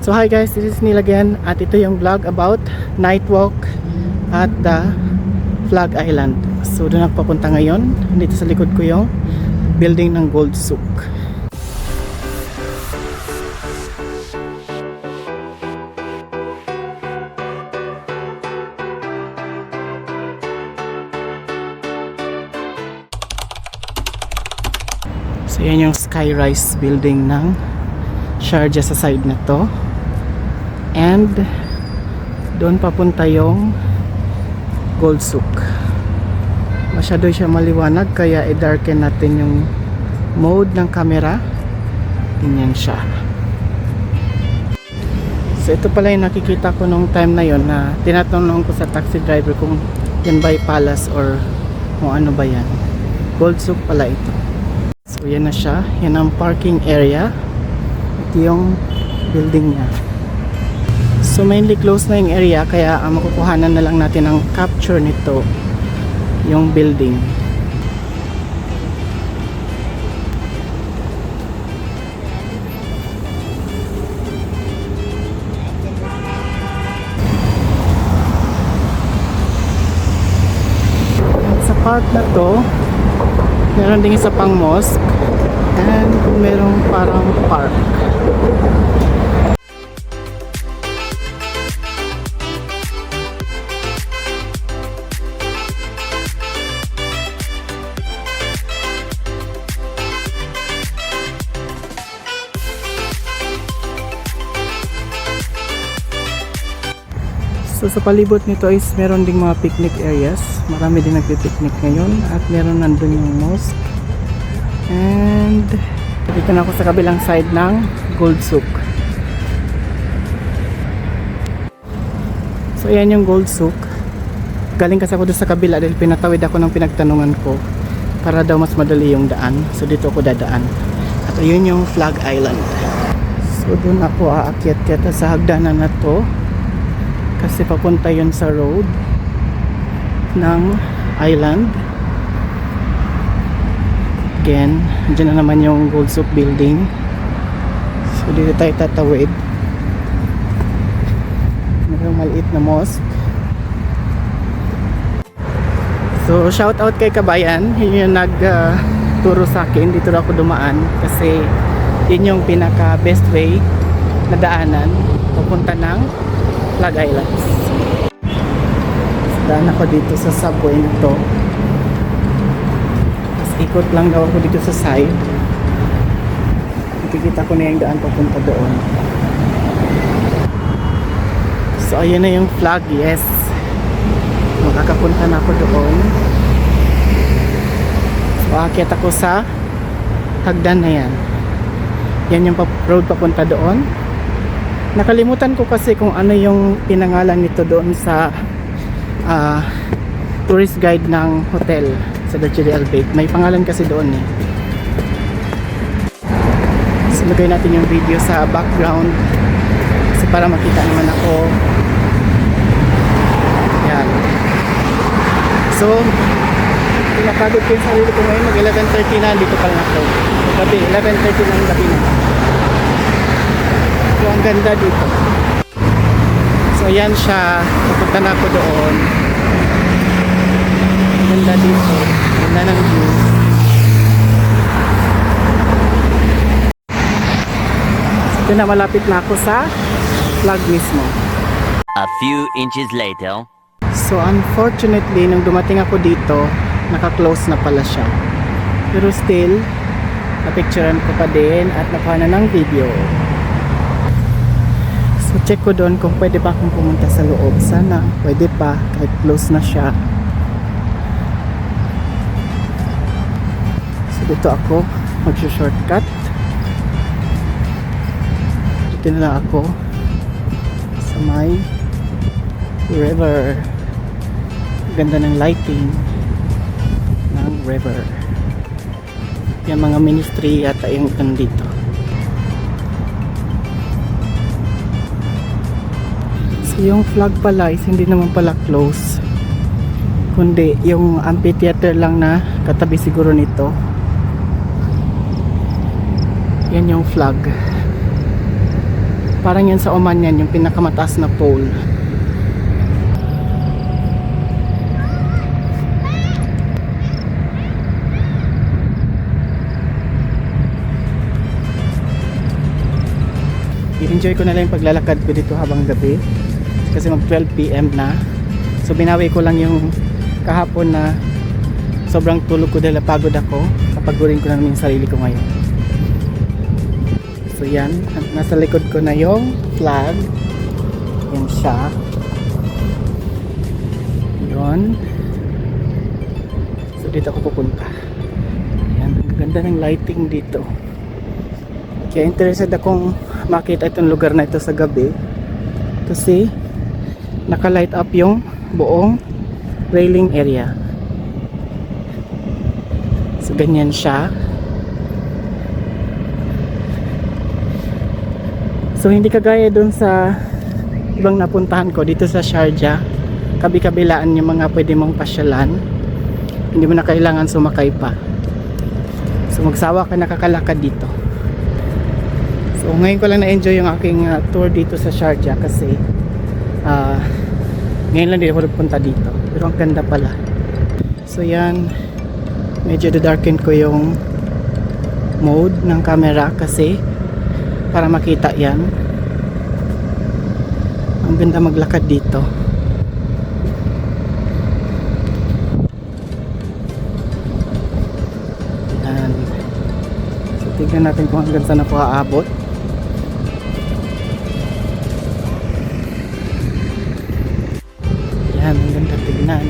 So hi guys, this is Neil again at ito yung vlog about night walk at the Flag Island. So doon ako papunta ngayon. Dito sa likod ko yung building ng Gold Souk. So yan yung skyrise building ng Sharjah sa side na to. And doon papunta yung Gold Souk. Masyado siya maliwanag kaya i-darken natin yung mode ng camera. Ganyan siya. So ito pala yung nakikita ko nung time na yon na tinatanong ko sa taxi driver kung yan ba yung palace or kung ano ba yan. Gold Souk pala ito. So yan na siya. Yan ang parking area. Ito yung building niya. So mainly closed na yung area kaya makukuhanan na lang natin ang capture nito, yung building. Sa part na to, meron din isa pang mosque and merong parang park. So sa palibot nito is meron ding mga picnic areas. Marami din nagpi-picnic ngayon at meron nandun yung mosque. And dito na ako sa kabilang side ng Gold Souk. So ayan yung Gold Souk. Galing kasi ako doon sa kabila dahil pinatawid ako ng pinagtanungan ko para daw mas madali yung daan. So dito ako dadaan. At ayun yung Flag Island. So doon ako aakyat-kyat sa hagdanan na to. Kasi papunta yun sa road ng island. Again, dyan na naman yung Gold Souk building. So dito tayo tatawid. Mayroong maliit na mosque. So shout out kay Kabayan. Yun yung nagturo sa akin. Dito ako dumaan kasi yun yung pinaka best way na daanan papunta ng Flag Islands. Daan ako dito sa subway nito. Tapos ikot lang daw ako dito sa side. Nakikita ko na yung daan papunta doon. So ayun na yung flag, yes. Makakapunta na ako doon. So aakyat ako sa hagdan na yan. Yan yung road papunta doon. Nakalimutan ko kasi kung ano yung pinangalan nito doon sa tourist guide ng hotel sa Dutchery Albait. May pangalan kasi doon eh. So lagay natin yung video sa background kasi para makita naman ako. Yan. So pinapagod ko yung sarili ko ngayon. Mag 11:30 na, dito pa lang ako. Gabi, 11:30 ng gabi na. So ang ganda dito. So ayan siya. Pupunta na ako doon. Ang ganda dito. Ganda ng view. So ito na, malapit na ako sa flag mismo. A few inches later. So unfortunately, nung dumating ako dito, naka-close na pala siya. Pero still, napicturean ko pa din at nakuha na ng video. So check ko doon kung pwede pa akong pumunta sa loob. Sana pwede pa kahit close na siya. So dito ako mag-shortcut. Dito na lang ako sa may river. Ganda ng lighting ng river. Yung mga ministry yata yung dito. So yung flag pala is hindi naman pala close, kundi yung amphitheater lang na katabi siguro nito. Yan yung flag. Parang yan sa Oman yan, yung pinakamataas na pole. I-enjoy ko na lang yung paglalakad ko dito habang gabi kasi mag 12 PM na. So binawi ko lang yung kahapon na sobrang tulog ko dahil pagod ako. Kapagurin ko na naman yung sarili ko ngayon. So yan, nasa likod ko na yung flag. Yan siya. Yun. So dito ako pupunta. Yan, ang ganda ng lighting dito. Kaya interested akong makita itong lugar na ito sa gabi kasi naka-light up yung buong railing area. So ganyan siya. So hindi kagaya dun sa ibang napuntahan ko dito sa Sharjah, kabi-kabilaan yung mga pwede mong pasyalan. Hindi mo na kailangan sumakay pa. So magsawa ka nakakalakad dito. So ngayon ko lang na-enjoy yung aking tour dito sa Sharjah kasi ngayon lang din ako nagpunta dito. Pero ang ganda pala. So yan, medyo darken ko yung mode ng camera kasi para makita yan. Ang ganda maglakad dito. Yan. So tignan natin kung hanggang saan ako aabot. Yan, ang ganda tignan.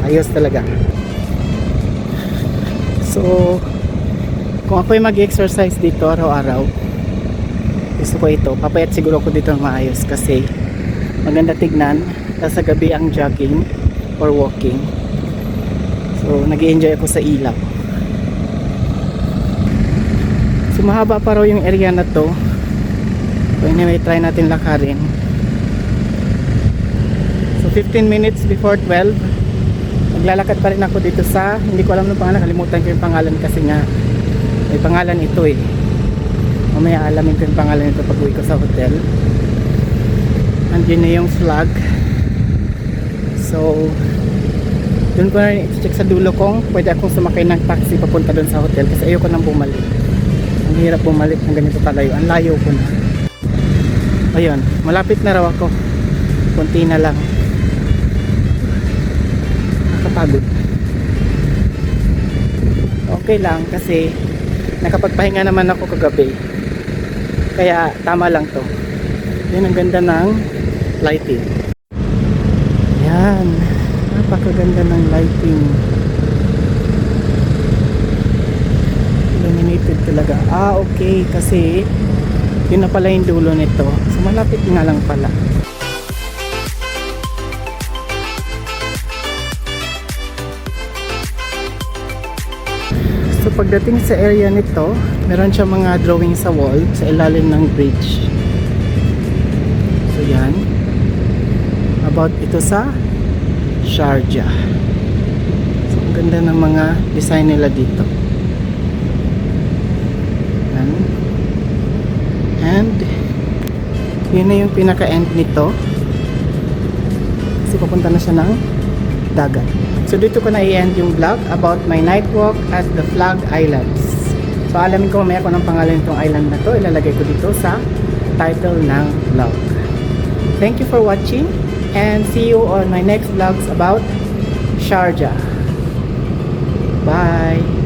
Ayos talaga. So kung ako'y mag-exercise dito araw-araw, gusto ko ito. Papayat siguro ako dito ng maayos kasi maganda tignan. Tapos sa gabi ang jogging or walking. So nag-i-enjoy ako sa ilaw. So mahaba pa raw yung area na to. So anyway, try natin lakarin. So 15 minutes before 12, maglalakad pa rin ako dito sa, hindi ko alam ng pangalan, kalimutan ko yung pangalan kasi nga may pangalan ito eh. Mamaya alamin ko yung pangalan nito pag uwi ko sa hotel. Andiyan na yung flag. So doon ko na i-check sa dulo kung pwede akong sumakay ng taxi papunta doon sa hotel kasi ayoko nang bumalik. Ang hirap bumalik ng ganito kalayo. Ang layo ko na. Ayun, malapit na raw ako. Kunti na lang. Nakapagod. Okay lang kasi nakapagpahinga naman ako kagabi. Kaya tama lang to. Yan ang ganda ng lighting. Yan. Napakaganda ng lighting. Illuminated talaga. Okay. Kasi yun na pala yung dulo nito. So malapit nga lang pala. So pagdating sa area nito, meron siya mga drawing sa wall sa ilalim ng bridge. So yan. About ito sa Sharjah. So ang ganda ng mga design nila dito. Yan. And yun na yung pinaka-end nito. Kasi papunta na siya ng dagat. So dito ko na i-end yung vlog about my night walk at the Flag Islands. So alamin ko mamaya kung anong pangalan itong island na to. Ilalagay ko dito sa title ng vlog. Thank you for watching and see you on my next vlogs about Sharjah. Bye!